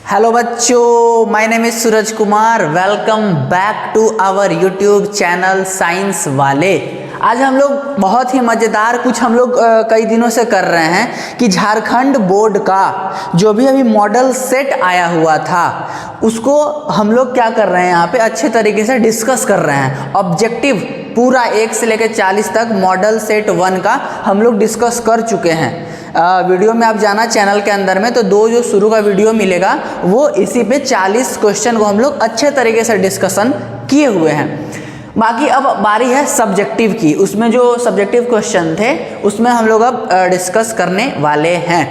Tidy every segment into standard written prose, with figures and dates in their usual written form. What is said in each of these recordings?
Hello बच्चों, my name is Suraj Kumar. Welcome back to our YouTube channel science Wale. आज हम लोग बहुत ही मज़ेदार कुछ हम लोग कई दिनों से कर रहे हैं कि झारखंड बोर्ड का जो भी अभी मॉडल सेट आया हुआ था उसको हम लोग क्या कर रहे हैं, यहाँ पे अच्छे तरीके से डिस्कस कर रहे हैं। ऑब्जेक्टिव पूरा 1 से लेकर 40 तक मॉडल सेट 1 का हम लोग डिस्कस कर चुके हैं। वीडियो में आप जाना चैनल के अंदर में तो जो शुरू का वीडियो मिलेगा वो इसी पे 40 क्वेश्चन को हम लोग अच्छे तरीके से डिस्कशन किए हुए हैं। बाकी अब बारी है सब्जेक्टिव की। उसमें जो सब्जेक्टिव क्वेश्चन थे उसमें हम लोग अब डिस्कस करने वाले हैं।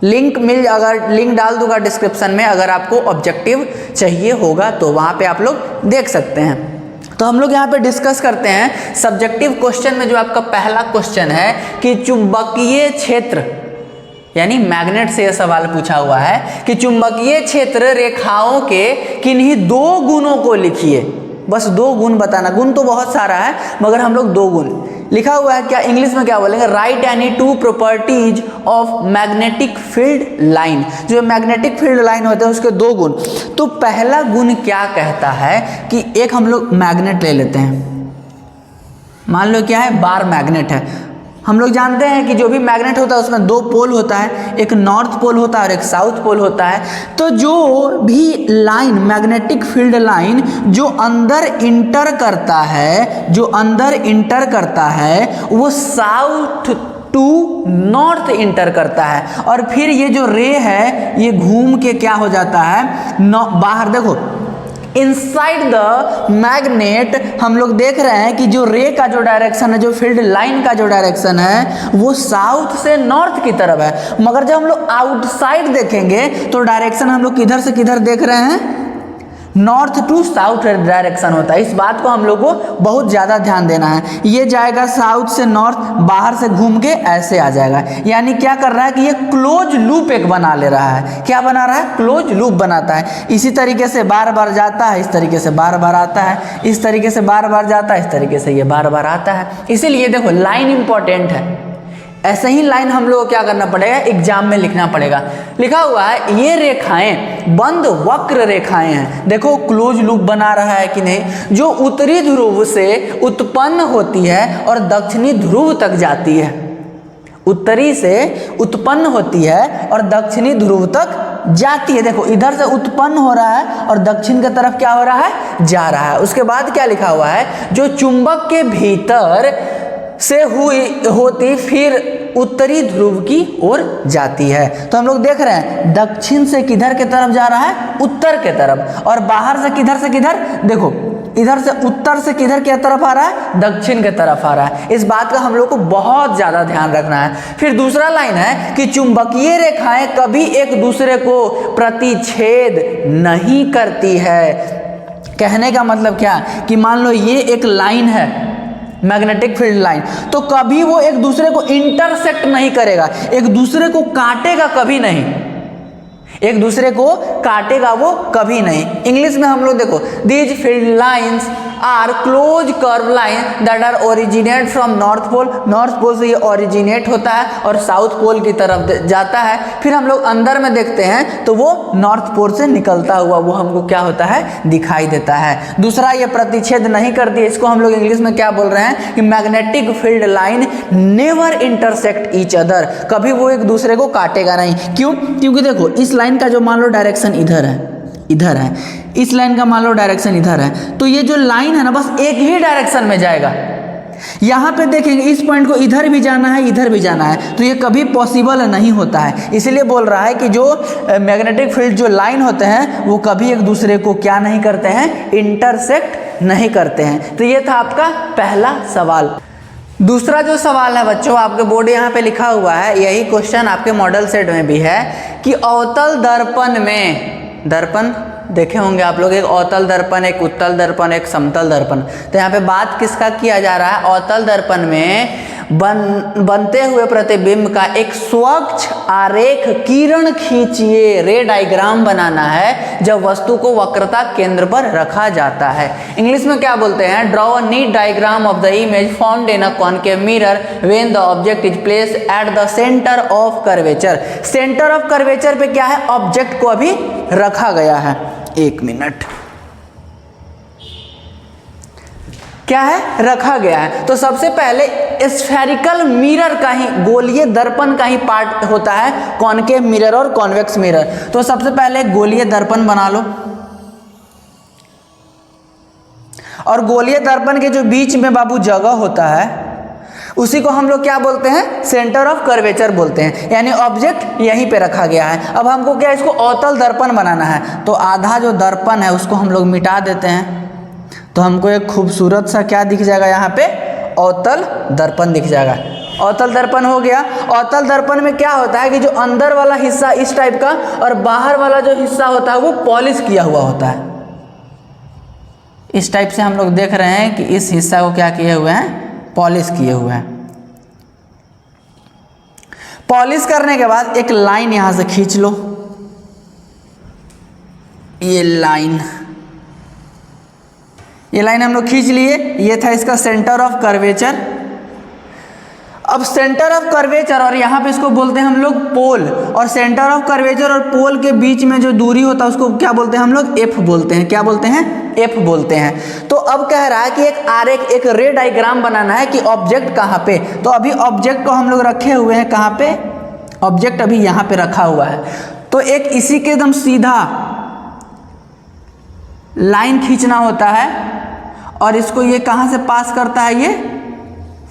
अगर लिंक डाल दूंगा डिस्क्रिप्शन में, अगर आपको ऑब्जेक्टिव चाहिए होगा तो वहाँ पे आप लोग देख सकते हैं। तो हम लोग यहाँ पे डिस्कस करते हैं सब्जेक्टिव क्वेश्चन में। जो आपका पहला क्वेश्चन है कि चुंबकीय क्षेत्र, यानी मैग्नेट से यह सवाल पूछा हुआ है कि चुंबकीय क्षेत्र रेखाओं के किन्हीं 2 गुणों को लिखिए। बस 2 गुण बताना। गुण तो बहुत सारा है मगर हम लोग 2 गुण लिखा हुआ है। क्या इंग्लिश में क्या बोलेंगे? Right any 2 properties of magnetic field line. जो मैग्नेटिक फील्ड लाइन होते हैं उसके 2 गुण। तो पहला गुण क्या कहता है कि एक हम लोग मैग्नेट ले लेते हैं। मान लो क्या है, बार मैग्नेट है। हम लोग जानते हैं कि जो भी मैग्नेट होता है उसमें 2 पोल होता है, एक नॉर्थ पोल होता है और एक साउथ पोल होता है। तो जो भी लाइन, मैग्नेटिक फील्ड लाइन जो अंदर इंटर करता है वो साउथ टू नॉर्थ इंटर करता है। और फिर ये जो रे है ये घूम के क्या हो जाता है, बाहर देखो इनसाइड द मैग्नेट। हम लोग देख रहे हैं कि जो रे का जो डायरेक्शन है, जो फील्ड लाइन का जो डायरेक्शन है वो साउथ से नॉर्थ की तरफ है। मगर जब हम लोग आउटसाइड देखेंगे तो डायरेक्शन हम लोग किधर से किधर देख रहे हैं, नॉर्थ टू साउथ डायरेक्शन होता है। इस बात को हम लोग को बहुत ज़्यादा ध्यान देना है। ये जाएगा साउथ से नॉर्थ, बाहर से घूम के ऐसे आ जाएगा। यानी क्या कर रहा है कि ये क्लोज लूप एक बना ले रहा है। क्या बना रहा है? क्लोज लूप बनाता है। इसी तरीके से बार बार जाता है, इस तरीके से बार बार आता है, इस तरीके से बार बार जाता है, इस तरीके से ये बार बार आता है। इसीलिए देखो लाइन इंपॉर्टेंट है। ऐसे ही लाइन हम लोग को क्या करना पड़ेगा, एग्जाम में लिखना पड़ेगा। लिखा हुआ है ये रेखाएं बंद वक्र रेखाएं हैं। देखो क्लोज लूप बना रहा है कि नहीं। जो उत्तरी ध्रुव से उत्पन्न होती है और दक्षिणी ध्रुव तक जाती है। उत्तरी से उत्पन्न होती है और दक्षिणी ध्रुव तक जाती है। देखो इधर से उत्पन्न हो रहा है और दक्षिण की तरफ क्या हो रहा है, जा रहा है। उसके बाद क्या लिखा हुआ है, जो चुंबक के भीतर से होती फिर उत्तरी ध्रुव की ओर जाती है। तो हम लोग देख रहे हैं दक्षिण से किधर के तरफ जा रहा है, उत्तर के तरफ। और बाहर से किधर, देखो इधर से उत्तर से किधर के तरफ आ रहा है, दक्षिण के तरफ आ रहा है। इस बात का हम लोग को बहुत ज़्यादा ध्यान रखना है। फिर दूसरा लाइन है कि चुंबकीय रेखाएं कभी एक दूसरे को प्रतिच्छेद नहीं करती है। कहने का मतलब क्या कि मान लो ये एक लाइन है, मैग्नेटिक फील्ड लाइन, तो कभी वो एक दूसरे को इंटरसेक्ट नहीं करेगा, एक दूसरे को काटेगा कभी नहीं, एक दूसरे को काटेगा वो कभी नहीं। इंग्लिश में हम लोग देखो, these field lines are close curve line that are originate from north pole. North pole से ये ओरिजिनेट होता है और साउथ पोल की तरफ जाता है। फिर हम लोग अंदर में देखते हैं तो वो नॉर्थ पोल से निकलता हुआ वो हमको क्या होता है, दिखाई देता है। दूसरा, ये प्रतिच्छेद नहीं करती है। इसको हम लोग इंग्लिश में क्या बोल रहे हैं कि magnetic field line never intersect each other. कभी वो एक दूसरे को काटेगा नहीं। क्यों? क्योंकि देखो इस लाइन का जो मान लो डायरेक्शन इधर है, इस लाइन का मान लो डायरेक्शन इधर है, तो ये जो लाइन है ना बस एक ही डायरेक्शन में जाएगा। यहाँ पे देखेंगे इस पॉइंट को इधर भी जाना है, इधर भी जाना है, तो ये कभी पॉसिबल नहीं होता है। इसलिए बोल रहा है कि जो मैग्नेटिक फील्ड जो लाइन होते हैं वो कभी एक दूसरे को क्या नहीं करते हैं, इंटरसेक्ट नहीं करते हैं। तो ये था आपका पहला सवाल। दूसरा जो सवाल है बच्चों, आपके बोर्ड यहाँ पे लिखा हुआ है, यही क्वेश्चन आपके मॉडल सेट में भी है कि अवतल दर्पण में, दर्पण देखे होंगे आप लोग, एक अवतल दर्पण, एक उत्तल दर्पण, एक समतल दर्पण। तो यहाँ पे बात किसका किया जा रहा है, अवतल दर्पण में बनते हुए प्रतिबिंब का एक स्वच्छ आरेख किरण खींचिए। रे डायग्राम बनाना है जब वस्तु को वक्रता केंद्र पर रखा जाता है। इंग्लिश में क्या बोलते हैं, draw a neat diagram of the image found in a concave mirror when the object is placed at the centre of curvature. Centre of curvature पे क्या है, ऑब्जेक्ट को अभी रखा गया है। एक मिनट, क्या है, रखा गया है। तो सबसे पहले स्फेरिकल मिरर का ही, गोलीय दर्पण का ही पार्ट होता है कॉनकेव मिरर और कॉन्वेक्स मिरर। तो सबसे पहले गोलीय दर्पण बना लो, और गोलीय दर्पण के जो बीच में बाबू जगह होता है उसी को हम लोग क्या बोलते हैं, सेंटर ऑफ कर्वेचर बोलते हैं, यानी ऑब्जेक्ट यहीं पे रखा गया है। अब हमको क्या, इसको अवतल दर्पण बनाना है, तो आधा जो दर्पण है उसको हम लोग मिटा देते हैं, तो हमको एक खूबसूरत सा क्या दिख जाएगा, यहाँ पे अवतल दर्पण दिख जाएगा। अवतल दर्पण हो गया। अवतल दर्पण में क्या होता है कि जो अंदर वाला हिस्सा इस टाइप का और बाहर वाला जो हिस्सा होता है वो पॉलिश किया हुआ होता है। इस टाइप से हम लोग देख रहे हैं कि इस हिस्सा को क्या किए हुए हैं, पॉलिश किए हुए हैं। पॉलिश करने के बाद एक लाइन यहां से खींच लो, ये लाइन हम लोग खींच लिए। ये था इसका सेंटर ऑफ कर्वेचर। अब सेंटर ऑफ कर्वेचर, और यहाँ पे इसको बोलते हैं हम लोग पोल, और सेंटर ऑफ कर्वेचर और पोल के बीच में जो दूरी होता है उसको क्या बोलते हैं हम लोग, एफ बोलते हैं। क्या बोलते हैं, एफ बोलते हैं। तो अब कह रहा है कि एक आरेख, एक रे डायग्राम बनाना है कि ऑब्जेक्ट कहाँ पे। तो अभी ऑब्जेक्ट को हम लोग रखे हुए हैं कहाँ पे, ऑब्जेक्ट अभी यहाँ पे रखा हुआ है। तो एक इसी के एकदम सीधा लाइन खींचना होता है, और इसको ये कहाँ से पास करता है, ये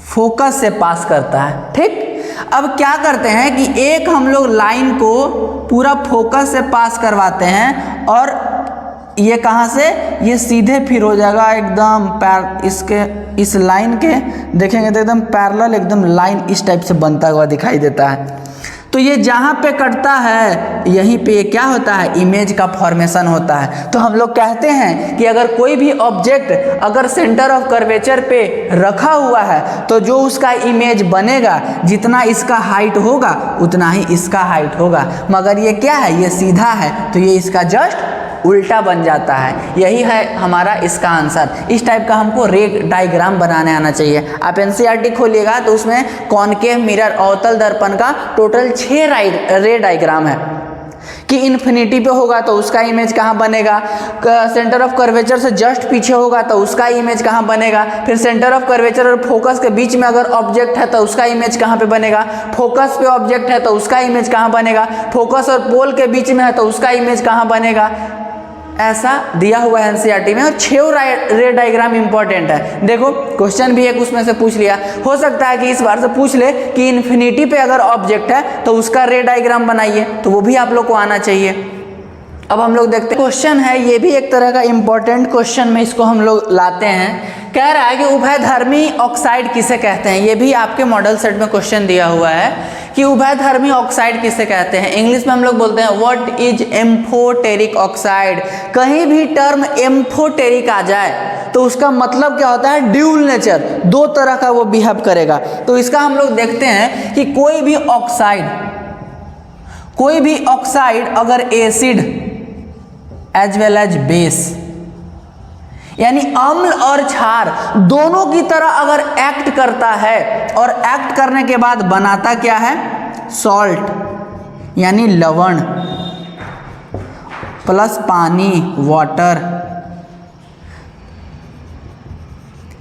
फोकस से पास करता है। ठीक, अब क्या करते हैं कि एक हम लोग लाइन को पूरा फोकस से पास करवाते हैं, और ये कहाँ से, ये सीधे फिर हो जाएगा एकदम इसके इस लाइन के देखेंगे तो एकदम पैरेलल, एकदम लाइन इस टाइप से बनता हुआ दिखाई देता है। तो ये जहाँ पे कटता है यहीं पे क्या होता है, इमेज का फॉर्मेशन होता है। तो हम लोग कहते हैं कि अगर कोई भी ऑब्जेक्ट अगर सेंटर ऑफ कर्वेचर पे रखा हुआ है तो जो उसका इमेज बनेगा, जितना इसका हाइट होगा उतना ही इसका हाइट होगा। मगर ये क्या है, ये सीधा है तो ये इसका जस्ट उल्टा बन जाता है। यही है हमारा इसका आंसर। इस टाइप का हमको रे डायग्राम बनाने आना चाहिए। आप एनसीईआरटी खोलिएगा तो उसमें कॉनकेव मिरर, अवतल दर्पण का टोटल 6 रे डायग्राम है कि इन्फिनिटी पे होगा तो उसका इमेज कहाँ बनेगा, सेंटर ऑफ कर्वेचर से जस्ट पीछे होगा तो उसका इमेज कहाँ बनेगा, फिर सेंटर ऑफ कर्वेचर और फोकस के बीच में अगर ऑब्जेक्ट है तो उसका इमेज कहाँ पे बनेगा, फोकस पे ऑब्जेक्ट है तो उसका इमेज कहाँ बनेगा, फोकस और पोल के बीच में है तो उसका इमेज कहाँ बनेगा। ऐसा दिया हुआ है एनसीईआरटी में, और 6 रे डायग्राम इंपॉर्टेंट है। देखो क्वेश्चन भी एक उसमें से पूछ लिया, हो सकता है कि इस बार से पूछ ले कि इन्फिनिटी पे अगर ऑब्जेक्ट है तो उसका रे डायग्राम बनाइए, तो वो भी आप लोग को आना चाहिए। अब हम लोग देखते हैं क्वेश्चन है, ये भी एक तरह का इंपॉर्टेंट क्वेश्चन में इसको हम लोग लाते हैं। कह रहा है कि उभयधर्मी ऑक्साइड किसे कहते हैं। ये भी आपके मॉडल सेट में क्वेश्चन दिया हुआ है कि उभयधर्मी ऑक्साइड किसे कहते हैं। इंग्लिश में हम लोग बोलते हैं व्हाट इज एम्फोटेरिक ऑक्साइड। कहीं भी टर्म एम्फोटेरिक आ जाए तो उसका मतलब क्या होता है, ड्यूल नेचर, 2 तरह का वो बिहेव करेगा। तो इसका हम लोग देखते हैं कि कोई भी ऑक्साइड अगर acid as well as base, यानी अम्ल और क्षार दोनों की तरह अगर एक्ट करता है, और एक्ट करने के बाद बनाता क्या है, सॉल्ट यानी लवण प्लस पानी, वाटर।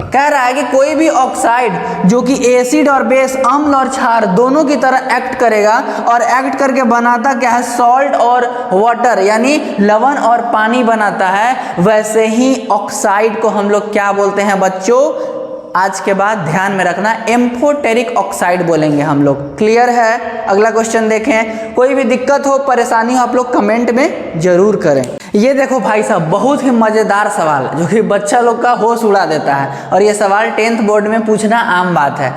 कह रहा है कि कोई भी ऑक्साइड जो कि एसिड और बेस, अम्ल और क्षार दोनों की तरह एक्ट करेगा, और एक्ट करके बनाता क्या है, सॉल्ट और वाटर यानी लवण और पानी बनाता है। वैसे ही ऑक्साइड को हम लोग क्या बोलते हैं बच्चों, आज के बाद ध्यान में रखना, एम्फोटेरिक ऑक्साइड बोलेंगे हम लोग। क्लियर है। अगला क्वेश्चन देखें। कोई भी दिक्कत हो, परेशानी हो, आप लोग कमेंट में जरूर करें। ये देखो भाई साहब, बहुत ही मजेदार सवाल जो कि बच्चा लोग का होश उड़ा देता है, और ये सवाल 10th बोर्ड में पूछना आम बात है।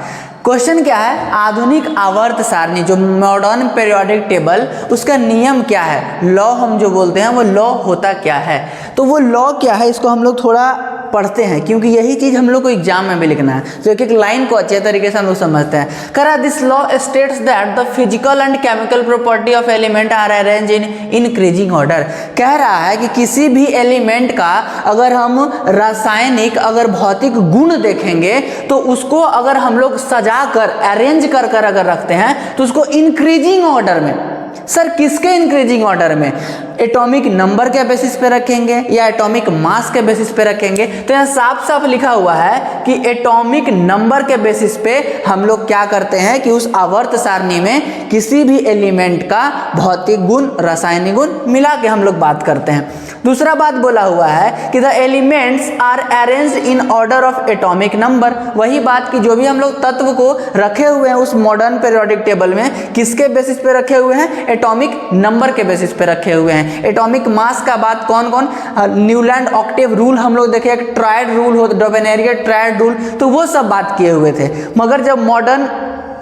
क्वेश्चन क्या है, आधुनिक आवर्त सारणी जो मॉडर्न पीरियोडिक टेबल, उसका नियम क्या है, लॉ हम जो बोलते हैं वो लॉ होता क्या है। तो वो लॉ क्या है, इसको हम लोग थोड़ा पढ़ते हैं, क्योंकि यही चीज़ हम लोग को एग्जाम में भी लिखना है, तो एक एक लाइन को अच्छे तरीके से हम लोग समझते हैं। करा this law states that the physical and chemical property of element are arrange in increasing order. कह रहा है कि किसी भी एलिमेंट का अगर हम रासायनिक अगर भौतिक गुण देखेंगे तो उसको अगर हम लोग सजा कर अरेंज कर कर अगर रखते हैं तो उसको इंक्रीजिंग ऑर्डर में। सर किसके इंक्रीजिंग ऑर्डर में? एटॉमिक नंबर के बेसिस पे रखेंगे या एटॉमिक मास के बेसिस पे रखेंगे? तो यहाँ साफ साफ लिखा हुआ है कि एटॉमिक नंबर के बेसिस पे हम लोग क्या करते हैं कि उस आवर्त सारणी में किसी भी एलिमेंट का भौतिक गुण रासायनिक गुण मिला के हम लोग बात करते हैं। दूसरा बात बोला हुआ है कि the elements are arranged in order of atomic number. वही बात कि जो भी हम लोग तत्व को रखे हुए हैं उस मॉडर्न पीरियोडिक टेबल में किसके बेसिस पे रखे हुए हैं? एटॉमिक नंबर के बेसिस पे रखे हुए हैं। एटॉमिक मास का बात कौन कौन? न्यूलैंड ऑक्टेव रूल हम लोग देखे, एक ट्रायड रूल हो, डोबेनेरिया ट्रायड रूल, तो वो सब बात किए हुए थे। मगर जब मॉडर्न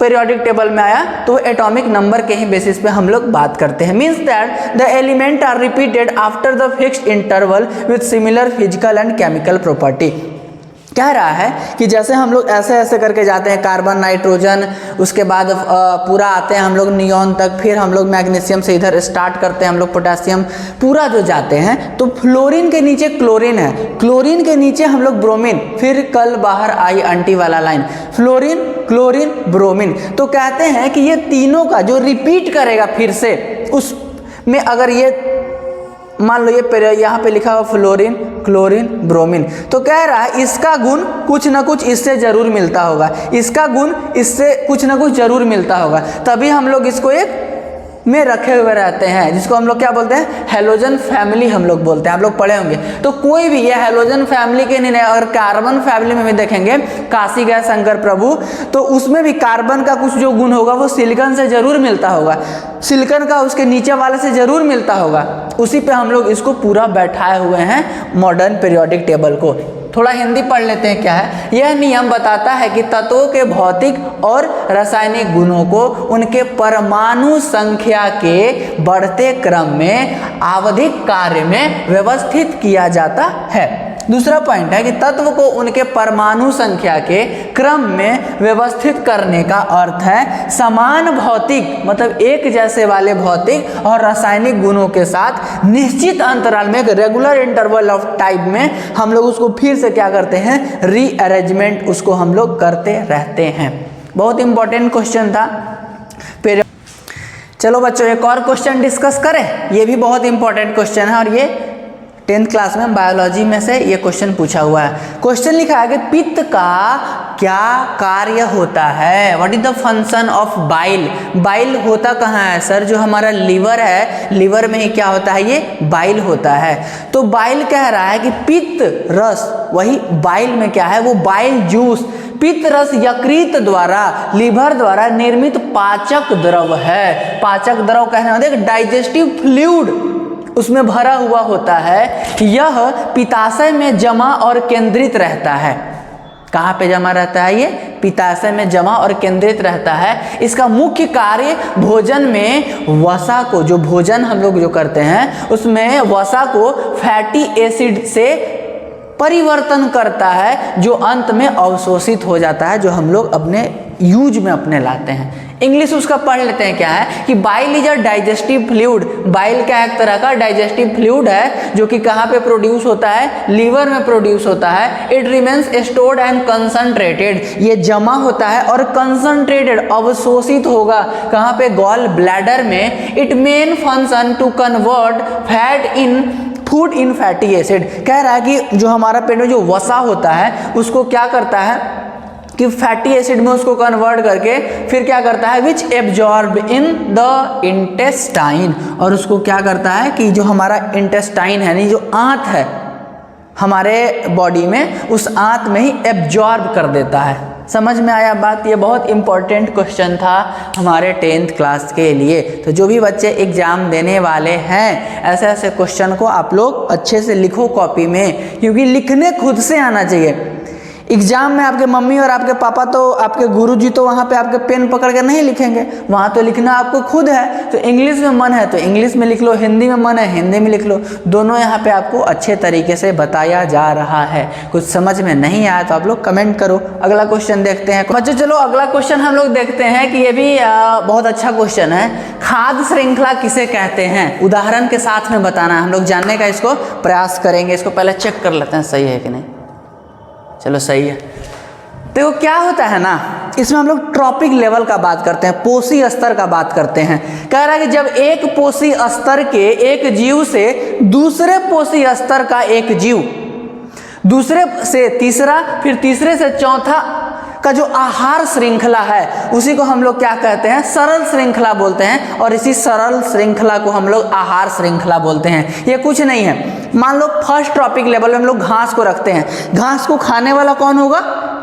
पीरियोडिक टेबल में आया तो एटॉमिक नंबर के ही बेसिस पे हम लोग बात करते हैं। Means that the element are repeated after the fixed interval with similar physical and chemical property. कह रहा है कि जैसे हम लोग ऐसे ऐसे करके जाते हैं, कार्बन नाइट्रोजन, उसके बाद पूरा आते हैं हम लोग नियॉन तक, फिर हम लोग मैग्नीशियम से इधर स्टार्ट करते हैं हम लोग पोटेशियम, पूरा जो जाते हैं तो फ्लोरीन के नीचे क्लोरीन है, क्लोरीन के नीचे हम लोग ब्रोमीन, फिर कल बाहर आई आंटी वाला लाइन, फ्लोरीन क्लोरीन ब्रोमीन। तो कहते हैं कि ये तीनों का जो रिपीट करेगा फिर से उस में, अगर ये मान लो ये यहाँ पे लिखा हुआ फ्लोरीन क्लोरीन ब्रोमीन, तो कह रहा है इसका गुण कुछ ना कुछ इससे जरूर मिलता होगा, इसका गुण इससे कुछ ना कुछ जरूर मिलता होगा, तभी हम लोग इसको एक में रखे हुए रहते हैं, जिसको हम लोग क्या बोलते हैं? हैलोजन फैमिली हम लोग बोलते हैं। आप लोग पढ़े होंगे। तो कोई भी ये हैलोजन फैमिली के नहीं, अगर कार्बन फैमिली में भी देखेंगे, काशी गए शंकर प्रभु, तो उसमें भी कार्बन का कुछ जो गुण होगा वो सिलिकॉन से जरूर मिलता होगा, सिलिकॉन का उसके नीचे वाले से जरूर मिलता होगा। उसी पे हम लोग इसको पूरा बैठाए हुए हैं मॉडर्न पीरियोडिक टेबल को। थोड़ा हिंदी पढ़ लेते हैं क्या है। यह नियम बताता है कि तत्वों के भौतिक और रासायनिक गुणों को उनके परमाणु संख्या के बढ़ते क्रम में आवधिक कार्य में व्यवस्थित किया जाता है। दूसरा पॉइंट है कि तत्व को उनके परमाणु संख्या के क्रम में व्यवस्थित करने का अर्थ है समान भौतिक, मतलब एक जैसे वाले भौतिक और रासायनिक गुणों के साथ निश्चित अंतराल में, एक रेगुलर इंटरवल ऑफ टाइम में हम लोग उसको फिर से क्या करते हैं? रीअरेंजमेंट उसको हम लोग करते रहते हैं। बहुत इंपॉर्टेंट क्वेश्चन था। फिर चलो बच्चों एक और क्वेश्चन डिस्कस करें। ये भी बहुत इंपॉर्टेंट क्वेश्चन है और ये 10th क्लास में बायोलॉजी में से ये क्वेश्चन पूछा हुआ है। क्वेश्चन लिखा है कि पित्त का क्या कार्य होता है? What is the function of bile? Bile होता कहाँ है सर? जो हमारा लीवर है, लीवर में ही क्या होता है? ये बाइल होता है। तो बाइल कह रहा है कि पित्त रस, वही बाइल में क्या है? वो बाइल जूस पित्त रस यकृत द्वारा, लीवर द्वारा निर्मित पाचक द्रव है। पाचक द्रव कहने मतलब डाइजेस्टिव फ्लूइड उसमें भरा हुआ होता है। यह पित्ताशय में जमा और केंद्रित रहता है। कहाँ पे जमा रहता है? ये पित्ताशय में जमा और केंद्रित रहता है। इसका मुख्य कार्य भोजन में वसा को, जो भोजन हम लोग जो करते हैं उसमें वसा को फैटी एसिड से परिवर्तन करता है, जो अंत में अवशोषित हो जाता है, जो हम लोग अपने यूज में अपने लाते हैं। इंग्लिश उसका पढ़ लेते हैं क्या है कि bile is a digestive fluid. Bile क्या एक तरह का डाइजेस्टिव फ्लूइड है जो कि कहाँ पे प्रोड्यूस होता है? लीवर में प्रोड्यूस होता है। It remains stored and concentrated, ये जमा होता है और कंसंट्रेटेड अवशोषित होगा कहाँ पे? गॉल ब्लैडर में। It main function to convert fat in food in fatty acid. कह रहा है कि जो हमारा पेट में जो वसा होता है उसको क्या करता है कि फैटी एसिड में उसको कन्वर्ट करके फिर क्या करता है? विच एब्जॉर्ब इन द इंटेस्टाइन, और उसको क्या करता है कि जो हमारा इंटेस्टाइन है, नहीं जो आंत है हमारे बॉडी में, उस आंत में ही एब्जॉर्ब कर देता है। समझ में आया बात? ये बहुत इंपॉर्टेंट क्वेश्चन था हमारे 10th क्लास के लिए। तो जो भी बच्चे एग्जाम देने वाले हैं ऐसे ऐसे क्वेश्चन को आप लोग अच्छे से लिखो कॉपी में, क्योंकि लिखने खुद से आना चाहिए। एग्जाम में आपके मम्मी और आपके पापा तो आपके गुरुजी तो वहाँ पे आपके पेन पकड़ कर नहीं लिखेंगे, वहाँ तो लिखना आपको खुद है। तो इंग्लिश में मन है तो इंग्लिश में लिख लो, हिंदी में मन है हिंदी में लिख लो, दोनों यहाँ पे आपको अच्छे तरीके से बताया जा रहा है। कुछ समझ में नहीं आया तो आप लोग कमेंट करो। अगला क्वेश्चन देखते हैं बच्चों। चलो अगला क्वेश्चन हम लोग देखते हैं कि ये भी बहुत अच्छा क्वेश्चन है। खाद्य श्रृंखला किसे कहते हैं? उदाहरण के साथ में बताना है, हम लोग जानने का इसको प्रयास करेंगे। इसको पहले चेक कर लेते हैं सही है कि नहीं। चलो सही है। देखो क्या होता है ना, इसमें हम लोग ट्रॉपिक लेवल का बात करते हैं, पोषी स्तर का बात करते हैं। कह रहा है कि जब एक पोषी स्तर के एक जीव से दूसरे पोषी स्तर का एक जीव, दूसरे से तीसरा, फिर तीसरे से चौथा का जो आहार श्रृंखला है उसी को हम लोग क्या कहते हैं? सरल श्रृंखला बोलते हैं। और इसी सरल श्रृंखला को हम लोग आहार श्रृंखला बोलते हैं। ये कुछ नहीं है, मान लो फर्स्ट ट्रॉपिक लेवल में हम लोग घास को रखते हैं। घास को खाने वाला कौन होगा?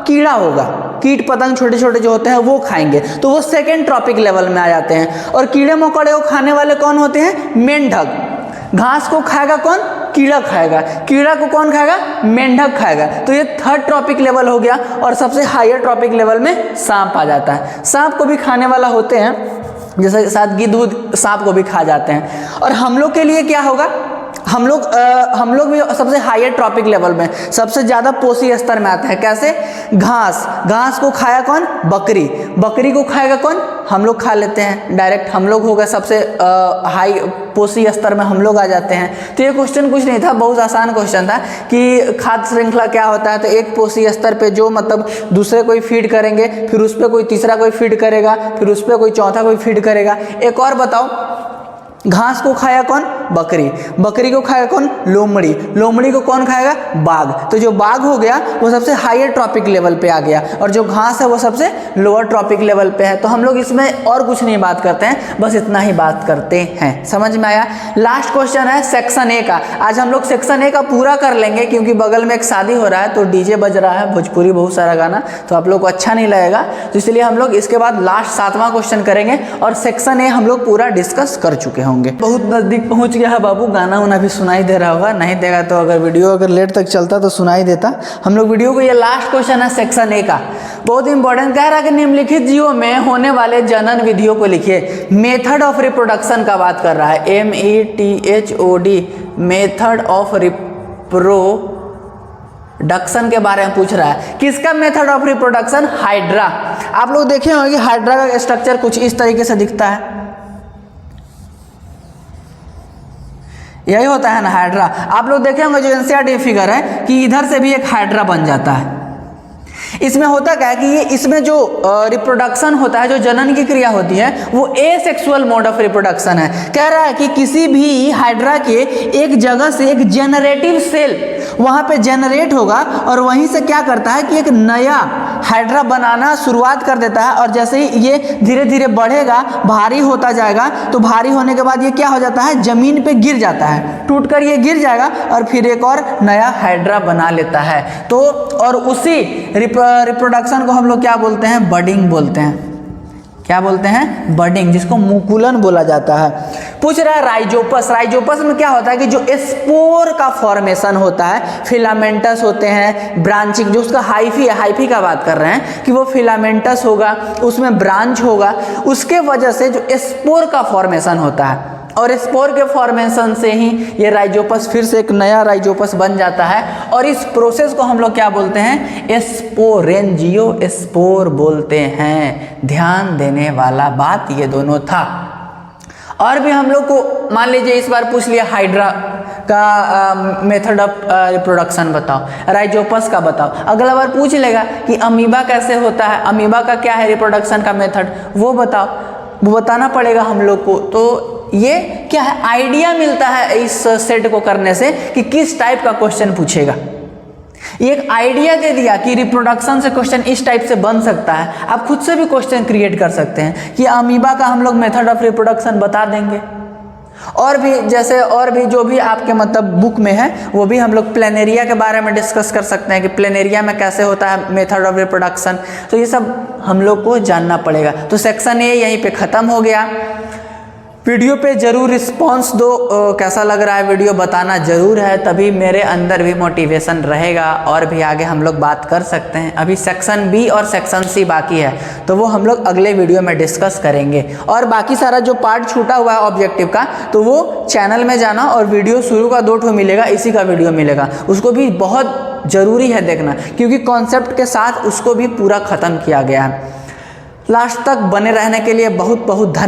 कीड़ा होगा, कीट पतंग छोटे छोटे जो होते हैं वो खाएंगे, तो वो सेकेंड ट्रॉपिक लेवल में आ जाते हैं। और कीड़े मकोड़े को खाने वाले कौन होते हैं? मेंढक। घास को खाएगा कौन? कीड़ा खाएगा। कीड़ा को कौन खाएगा? मेंढक खाएगा। तो ये थर्ड ट्रॉपिक लेवल हो गया। और सबसे हायर ट्रॉपिक लेवल में सांप आ जाता है। सांप को भी खाने वाला होते हैं, जैसे साथ गिद्ध सांप को भी खा जाते हैं। और हम लोग के लिए क्या होगा? हम लोग भी सबसे हायर ट्रॉपिक लेवल में, सबसे ज़्यादा पोषी स्तर में आता है। कैसे? घास। घास को खाया कौन? बकरी। बकरी को खाएगा कौन? हम लोग खा लेते हैं डायरेक्ट, हम लोग हो गए सबसे हाई पोषी स्तर में, हम लोग आ जाते हैं। तो ये क्वेश्चन कुछ नहीं था, बहुत आसान क्वेश्चन था कि खाद्य श्रृंखला क्या होता है। तो एक पोषी स्तर पे जो मतलब दूसरे कोई फीड करेंगे, फिर उस पर कोई तीसरा कोई फीड करेगा, फिर उस पर कोई चौथा कोई फीड करेगा। एक और बताओ, घास को खाया कौन? बकरी। बकरी को खाएगा कौन? लोमड़ी। लोमड़ी को कौन खाएगा? बाघ। तो जो बाघ हो गया वो सबसे हायर ट्रॉपिक लेवल पे आ गया, और जो घास है वो सबसे लोअर ट्रॉपिक लेवल पे है। तो हम लोग इसमें और कुछ नहीं बात करते हैं, बस इतना ही बात करते हैं। समझ में आया? लास्ट क्वेश्चन है सेक्शन ए का। आज हम लोग सेक्शन ए का पूरा कर लेंगे, क्योंकि बगल में एक शादी हो रहा है तो डीजे बज रहा है, भोजपुरी बहुत सारा गाना, तो आप लोग को अच्छा नहीं लगेगा। तो इसलिए हम लोग इसके बाद लास्ट 7वां क्वेश्चन करेंगे, और सेक्शन ए हम लोग पूरा डिस्कस कर चुके होंगे। बहुत नजदीक पहुंच गया है बाबू, गाना उना भी सुनाई दे रहा होगा, नहीं देगा तो अगर वीडियो अगर लेट तक चलता तो सुनाई देता हम लोग वीडियो को। ये लास्ट क्वेश्चन है सेक्शन ए का, बहुत इंपॉर्टेंट। कह रहा है कि निम्नलिखित जीवों में होने वाले जनन विधियों को लिखिए। मेथड ऑफ रिप्रोडक्शन का बात कर रहा है, METHOD, मेथड ऑफ रिप्रोडक्शन के बारे में पूछ रहा है। किसका मेथड ऑफ रिप्रोडक्शन? हाइड्रा। आप लोग देखे होंगे कि हाइड्रा का स्ट्रक्चर कुछ इस तरीके से दिखता है, यही होता है ना हाइड्रा। आप लोग देखे होंगे जो एनसीईआरटी फिगर है कि इधर से भी एक हाइड्रा बन जाता है। इसमें होता क्या है कि ये इसमें जो रिप्रोडक्शन होता है, जो जनन की क्रिया होती है, वो एसेक्सुअल मोड ऑफ रिप्रोडक्शन है। कह रहा है कि किसी भी हाइड्रा के एक जगह से एक जेनरेटिव सेल वहाँ पे जनरेट होगा, और वहीं से क्या करता है कि एक नया हाइड्रा बनाना शुरुआत कर देता है। और जैसे ही ये धीरे धीरे बढ़ेगा, भारी होता जाएगा, तो भारी होने के बाद ये क्या हो जाता है? जमीन पे गिर जाता है, टूटकर ये गिर जाएगा, और फिर एक और नया हाइड्रा बना लेता है। तो और उसी रिप्रोडक्शन को हम लोग क्या बोलते हैं? बडिंग बोलते हैं। क्या बोलते हैं? बडिंग, जिसको मुकुलन बोला जाता है। पूछ रहा है राइजोपस। राइजोपस में क्या होता है कि जो स्पोर का फॉर्मेशन होता है, फिलामेंटस होते हैं, ब्रांचिंग, जो उसका हाइफी है, हाइफी का बात कर रहे हैं कि वो फिलामेंटस होगा, उसमें ब्रांच होगा, उसके वजह से जो स्पोर का फॉर्मेशन होता है, और स्पोर के फॉर्मेशन से ही ये राइजोपस फिर से एक नया राइजोपस बन जाता है। और इस प्रोसेस को हम लोग क्या बोलते हैं? स्पोरेंजियोस्पोर बोलते हैं। ध्यान देने वाला बात ये दोनों था। और भी हम लोग को मान लीजिए इस बार पूछ लिया हाइड्रा का मेथड ऑफ रिप्रोडक्शन बताओ, राइजोपस का बताओ। अगला बार पूछ लेगा कि अमीबा कैसे होता है, अमीबा का क्या है रिप्रोडक्शन का मेथड, वो बताओ, वो बताना पड़ेगा हम लोग को। तो ये क्या है? आइडिया मिलता है इस सेट को करने से कि किस टाइप का क्वेश्चन पूछेगा। ये एक आइडिया दे दिया कि रिप्रोडक्शन से क्वेश्चन इस टाइप से बन सकता है। आप खुद से भी क्वेश्चन क्रिएट कर सकते हैं कि अमीबा का हम लोग मेथड ऑफ रिप्रोडक्शन बता देंगे। और भी जैसे और भी जो भी आपके मतलब बुक में है, वो भी हम लोग प्लेनेरिया के बारे में डिस्कस कर सकते हैं कि प्लेनेरिया में कैसे होता है मेथड ऑफ रिप्रोडक्शन। तो ये सब हम लोग को जानना पड़ेगा। तो सेक्शन ए यहीं पे ख़त्म हो गया। वीडियो पे ज़रूर रिस्पॉन्स दो, कैसा लग रहा है वीडियो बताना ज़रूर है, तभी मेरे अंदर भी मोटिवेशन रहेगा और भी आगे हम लोग बात कर सकते हैं। अभी सेक्शन बी और सेक्शन सी बाकी है, तो वो हम लोग अगले वीडियो में डिस्कस करेंगे। और बाकी सारा जो पार्ट छूटा हुआ है ऑब्जेक्टिव का, तो वो चैनल में जाना और वीडियो शुरू का 2 ठो मिलेगा, इसी का वीडियो मिलेगा, उसको भी बहुत ज़रूरी है देखना, क्योंकि कॉन्सेप्ट के साथ उसको भी पूरा ख़त्म किया गया है। लास्ट तक बने रहने के लिए बहुत बहुत धन्यवाद।